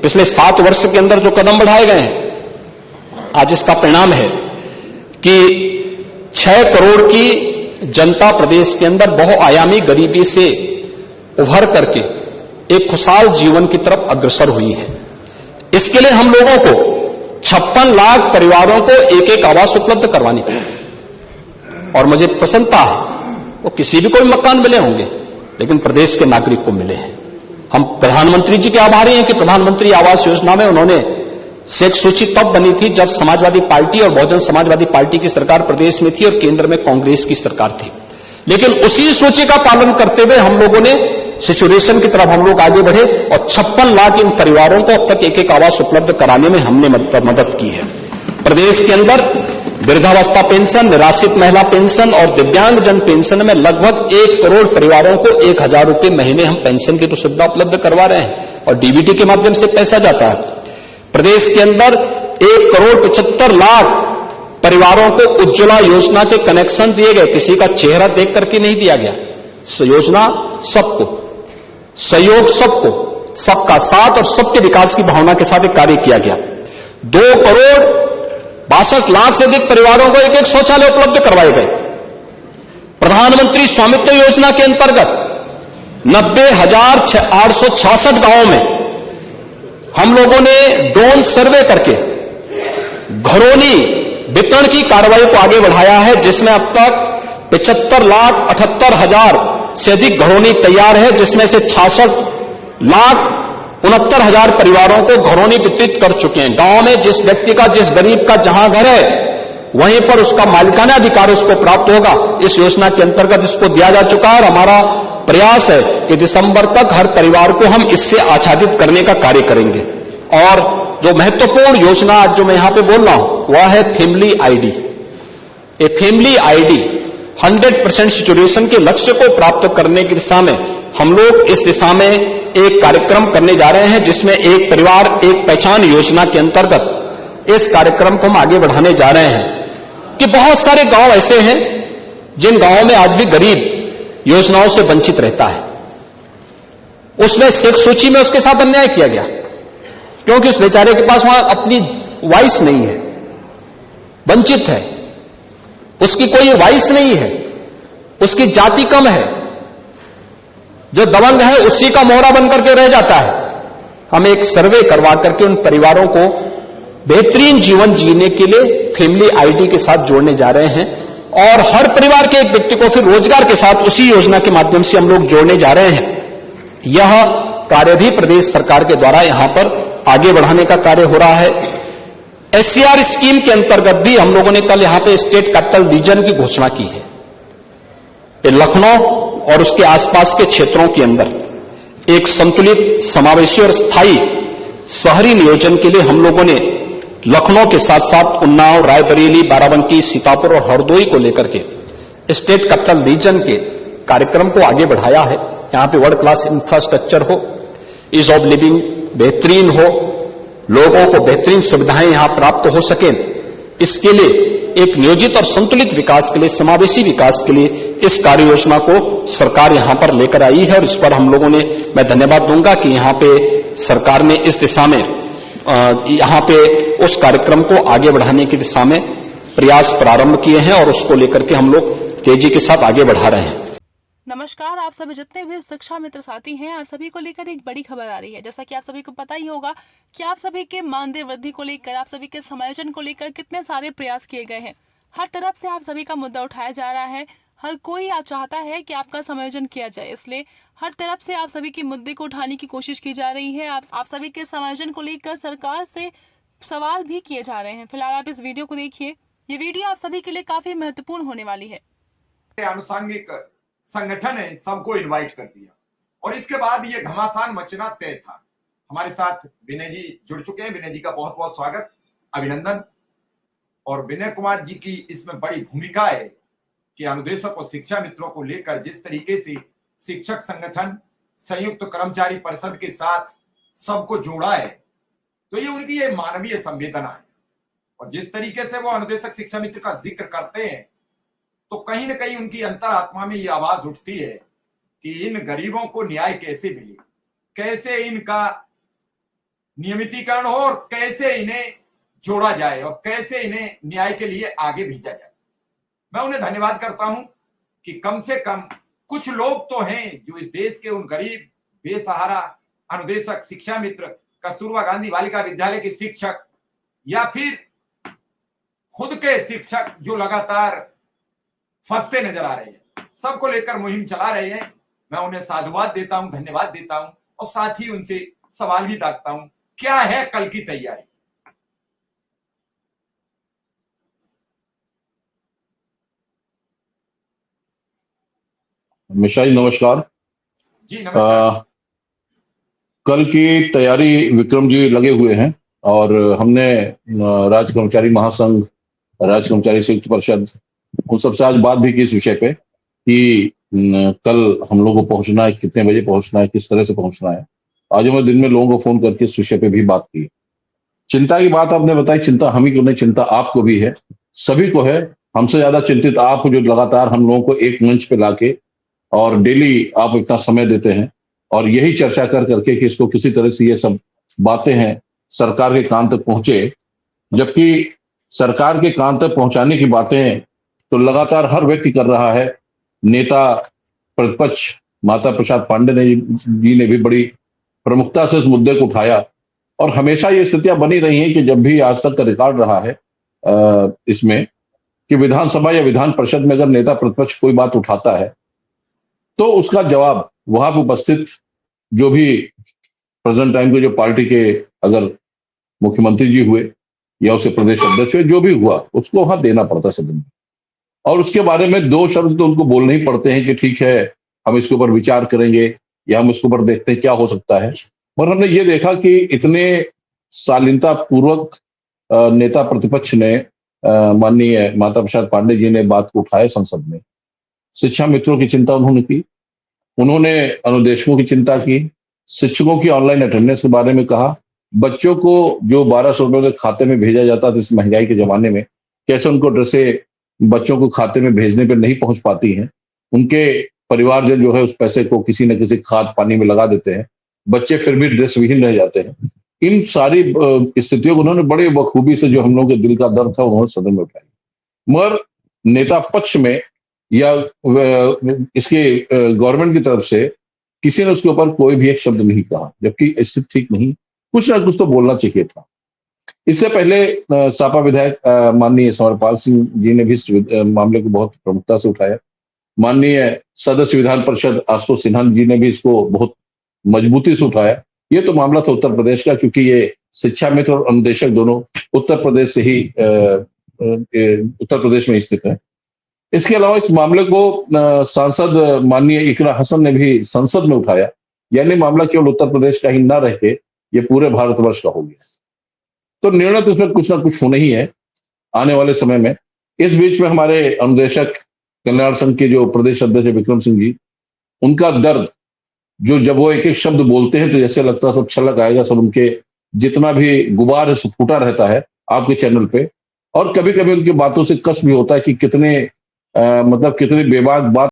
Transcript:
पिछले 7 वर्ष के अंदर जो कदम बढ़ाए गए हैं, आज इसका परिणाम है कि 6 करोड़ की जनता प्रदेश के अंदर बहुआयामी गरीबी से उभर करके एक खुशहाल जीवन की तरफ अग्रसर हुई है। इसके लिए हम लोगों को 56 लाख परिवारों को एक एक आवास उपलब्ध करवानी पड़ेगी। और मुझे प्रसन्नता है, वो किसी भी कोई मकान मिले होंगे, लेकिन प्रदेश के नागरिक को मिले हैं। हम प्रधानमंत्री जी के आभारी हैं कि प्रधानमंत्री आवास योजना में उन्होंने एक सूची तब बनी थी जब समाजवादी पार्टी और बहुजन समाजवादी पार्टी की सरकार प्रदेश में थी और केंद्र में कांग्रेस की सरकार थी। लेकिन उसी सूची का पालन करते हुए हम लोगों ने सिचुएशन की तरफ हम लोग आगे बढ़े और 56 लाख इन परिवारों को अब तक एक एक आवास उपलब्ध कराने में हमने मदद की है। प्रदेश के अंदर वृद्धावस्था पेंशन, निराश्रित महिला पेंशन और दिव्यांगजन पेंशन में लगभग 1 करोड़ परिवारों को 1,000 रुपए महीने हम पेंशन की सुविधा उपलब्ध करवा रहे हैं और डीबीटी के माध्यम से पैसा जाता है। प्रदेश के अंदर 1 करोड़ 75 लाख परिवारों को उज्ज्वला योजना के कनेक्शन दिए गए। किसी का चेहरा देख करके नहीं दिया गया। योजना सबको, सहयोग सबको, सबका साथ और सबके विकास की भावना के साथ एक कार्य किया गया। 2 करोड़ 62 लाख से अधिक परिवारों को एक एक शौचालय उपलब्ध करवाए गए। प्रधानमंत्री स्वामित्व योजना के अंतर्गत 90,866 गांवों में हम लोगों ने ड्रोन सर्वे करके घरौनी वितरण की कार्रवाई को आगे बढ़ाया है, जिसमें अब तक 75,78,000 से अधिक घरौनी तैयार है, जिसमें से 66,69,000 परिवारों को घरौनी वितरित कर चुके हैं। गांव में जिस व्यक्ति का, जिस गरीब का जहां घर है, वहीं पर उसका मालिकाना अधिकार उसको प्राप्त होगा। इस योजना के अंतर्गत इसको दिया जा चुका है और हमारा प्रयास है कि दिसंबर तक हर परिवार को हम इससे आच्छादित करने का कार्य करेंगे। और जो महत्वपूर्ण योजना आज जो मैं यहां पे बोल रहा हूं, वह है फैमिली आईडी। ये फैमिली आईडी 100% सिचुएशन के लक्ष्य को प्राप्त करने की दिशा में हम लोग इस दिशा में एक कार्यक्रम करने जा रहे हैं, जिसमें एक परिवार एक पहचान योजना के अंतर्गत इस कार्यक्रम को हम आगे बढ़ाने जा रहे हैं कि बहुत सारे गांव ऐसे हैं जिन गांवों में आज भी गरीब योजनाओं से वंचित रहता है। उसमें सिख सूची में उसके साथ अन्याय किया गया, क्योंकि उस बेचारे के पास वहां अपनी वॉइस नहीं है, वंचित है, उसकी कोई वॉइस नहीं है, उसकी जाति कम है, जो दबंग है उसी का मोहरा बनकर के रह जाता है। हम एक सर्वे करवा करके उन परिवारों को बेहतरीन जीवन जीने के लिए फैमिली आईडी के साथ जोड़ने जा रहे हैं और हर परिवार के एक व्यक्ति को फिर रोजगार के साथ उसी योजना के माध्यम से हम लोग जोड़ने जा रहे हैं। यह कार्य भी प्रदेश सरकार के द्वारा यहां पर आगे बढ़ाने का कार्य हो रहा है। एससीआर स्कीम के अंतर्गत भी हम लोगों ने कल यहां पे स्टेट कैपिटल रीजन की घोषणा की है। लखनऊ और उसके आसपास के क्षेत्रों के अंदर एक संतुलित, समावेशी और स्थायी शहरी नियोजन के लिए हम लोगों ने लखनऊ के साथ साथ उन्नाव, रायबरेली, बाराबंकी, सीतापुर और हरदोई को लेकर के स्टेट कैपिटल रीजन के कार्यक्रम को आगे बढ़ाया है। यहां पे वर्ल्ड क्लास इंफ्रास्ट्रक्चर हो, ईज ऑफ लिविंग बेहतरीन हो, लोगों को बेहतरीन सुविधाएं यहां प्राप्त हो सकें, इसके लिए एक नियोजित और संतुलित विकास के लिए, समावेशी विकास के लिए इस कार्य योजना को सरकार यहां पर लेकर आई है और इस पर हम लोगों ने, मैं धन्यवाद दूंगा कि यहां पे सरकार ने इस दिशा में यहां पे उस कार्यक्रम को आगे बढ़ाने की दिशा में प्रयास प्रारंभ किए हैं और उसको लेकर के हम लोग तेजी के साथ आगे बढ़ा रहे हैं। नमस्कार, आप सभी जितने भी शिक्षा मित्र साथी हैं, आप सभी को लेकर एक बड़ी खबर आ रही है। जैसा कि आप सभी को पता ही होगा कि आप सभी के मानदेय वृद्धि को लेकर, आप सभी के समायोजन को लेकर कितने सारे प्रयास किए गए हैं। हर तरफ से आप सभी का मुद्दा उठाया जा रहा है। हर कोई आप चाहता है कि आपका समायोजन किया जाए, इसलिए हर तरफ से आप सभी के मुद्दे को उठाने की कोशिश की जा रही है। आप सभी के समायोजन को लेकर सरकार से सवाल भी किए जा रहे हैं। फिलहाल आप इस वीडियो को देखिए। ये वीडियो आप सभी के लिए काफी महत्वपूर्ण होने वाली है। आनुषंगिक संगठन है, सबको इनवाइट कर दिया और इसके बाद ये घमासान मचना तय था। हमारे साथ विनय जी जुड़ चुके हैं। विनय जी का बहुत बहुत स्वागत, अभिनंदन। और विनय कुमार जी की इसमें बड़ी भूमिका है कि अनुदेशक और शिक्षा मित्रों को लेकर जिस तरीके से शिक्षक संगठन संयुक्त कर्मचारी परिषद के साथ सबको जोड़ा है, तो ये उनकी ये मानवीय संवेदना है। और जिस तरीके से वो अनुदेशक शिक्षा मित्र का जिक्र करते हैं, तो कहीं ना कहीं उनकी अंतरात्मा में ये आवाज उठती है कि इन गरीबों को न्याय कैसे मिले, कैसे इनका नियमितीकरण हो और कैसे इन्हें जोड़ा जाए और कैसे इन्हें न्याय के लिए आगे भेजा जाए। मैं उन्हें धन्यवाद करता हूं कि कम से कम कुछ लोग तो हैं जो इस देश के उन गरीब, बेसहारा, अनुदेशक, शिक्षा मित्र, कस्तूरबा गांधी बालिका विद्यालय के शिक्षक या फिर खुद के शिक्षक जो लगातार फंसते नजर आ रहे हैं, सबको लेकर मुहिम चला रहे हैं। मैं उन्हें साधुवाद देता हूं, धन्यवाद देता हूं और साथ ही उनसे सवाल भी दागता हूं, क्या है कल की तैयारी। मिश्रा जी नमस्कार। जी नमस्कार। कल की तैयारी विक्रम जी लगे हुए हैं और हमने राज्य कर्मचारी महासंघ, राज्य कर्मचारी संयुक्त परिषद, उन सबसे आज बात भी की इस विषय पे कि कल हम लोगों को पहुंचना है, कितने बजे पहुंचना है, किस तरह से पहुंचना है। आज हमने दिन में लोगों को फोन करके इस विषय पे भी बात की। चिंता की बात आपने बताई, चिंता हम ही को नहीं, चिंता आपको भी है, सभी को है। हमसे ज्यादा चिंतित आप जो लगातार हम लोगों को एक मंच पे लाके और डेली आप इतना समय देते हैं और यही चर्चा कर करके कि इसको किसी तरह से ये सब बातें हैं सरकार के कान तक पहुंचे, जबकि सरकार के कान तक पहुंचाने की बातें तो लगातार हर व्यक्ति कर रहा है। नेता प्रतिपक्ष माता प्रसाद पांडे जी ने भी बड़ी प्रमुखता से इस मुद्दे को उठाया और हमेशा ये स्थितियां बनी रही हैं कि जब भी आज तक का रिकॉर्ड रहा है इसमें कि विधानसभा या विधान परिषद में अगर नेता प्रतिपक्ष कोई बात उठाता है तो उसका जवाब वहां पर उपस्थित जो भी प्रेजेंट टाइम के जो पार्टी के अगर मुख्यमंत्री जी हुए या उसके प्रदेश अध्यक्ष हुए, जो भी हुआ उसको वहां देना पड़ता सदन में और उसके बारे में दो शब्द तो उनको बोलने ही पड़ते हैं कि ठीक है हम इसके ऊपर विचार करेंगे या हम इसके ऊपर देखते हैं क्या हो सकता है। और हमने ये देखा कि इतने शालीनता पूर्वक नेता प्रतिपक्ष ने माननीय माता प्रसाद पांडे जी ने बात को उठाया संसद में। शिक्षा मित्रों की चिंता उन्होंने की, उन्होंने अनुदेशकों की चिंता की, शिक्षकों की ऑनलाइन अटेंडेंस के बारे में कहा, बच्चों को जो 1200 रुपए के खाते में भेजा जाता था इस महंगाई के जमाने में, कैसे उनको ड्रेसें बच्चों को खाते में भेजने पर नहीं पहुंच पाती हैं, उनके परिवारजन जो है उस पैसे को किसी न किसी खाद पानी में लगा देते हैं, बच्चे फिर भी ड्रेस विहीन रह जाते हैं। इन सारी स्थितियों को उन्होंने बड़े बखूबी से, जो हम लोगों के दिल का दर्द था, उन्होंने सदन में उठाई। मगर नेता पक्ष में या इसके गवर्नमेंट की तरफ से किसी ने उसके ऊपर कोई भी एक शब्द नहीं कहा, जबकि इससे ठीक नहीं, कुछ ना कुछ तो बोलना चाहिए था। इससे पहले सापा विधायक माननीय समरपाल सिंह जी ने भी इस मामले को बहुत प्रमुखता से उठाया। माननीय सदस्य विधान परिषद आशुतोष सिन्हा जी ने भी इसको बहुत मजबूती से उठाया। ये तो मामला था उत्तर प्रदेश का, क्योंकि ये शिक्षा मित्र और अनुदेशक दोनों उत्तर प्रदेश से ही उत्तर प्रदेश में स्थित है। इसके अलावा इस मामले को सांसद माननीय इकरा हसन ने भी संसद में उठाया, यानी मामला केवल उत्तर प्रदेश का ही न रह के ये पूरे भारतवर्ष का हो गया। तो निर्णय तो इसमें कुछ ना कुछ होना ही है आने वाले समय में। इस बीच में हमारे अनुदेशक कल्याण संघ के जो प्रदेश अध्यक्ष विक्रम सिंह जी, उनका दर्द, जो जब वो एक एक शब्द बोलते हैं तो जैसे लगता है सब छलक आएगा, सब उनके जितना भी गुबार है सब फूटा रहता है आपके चैनल पे। और कभी कभी उनकी बातों से कष्ट भी होता है कि कितने मतलब कितनी बेबाक बात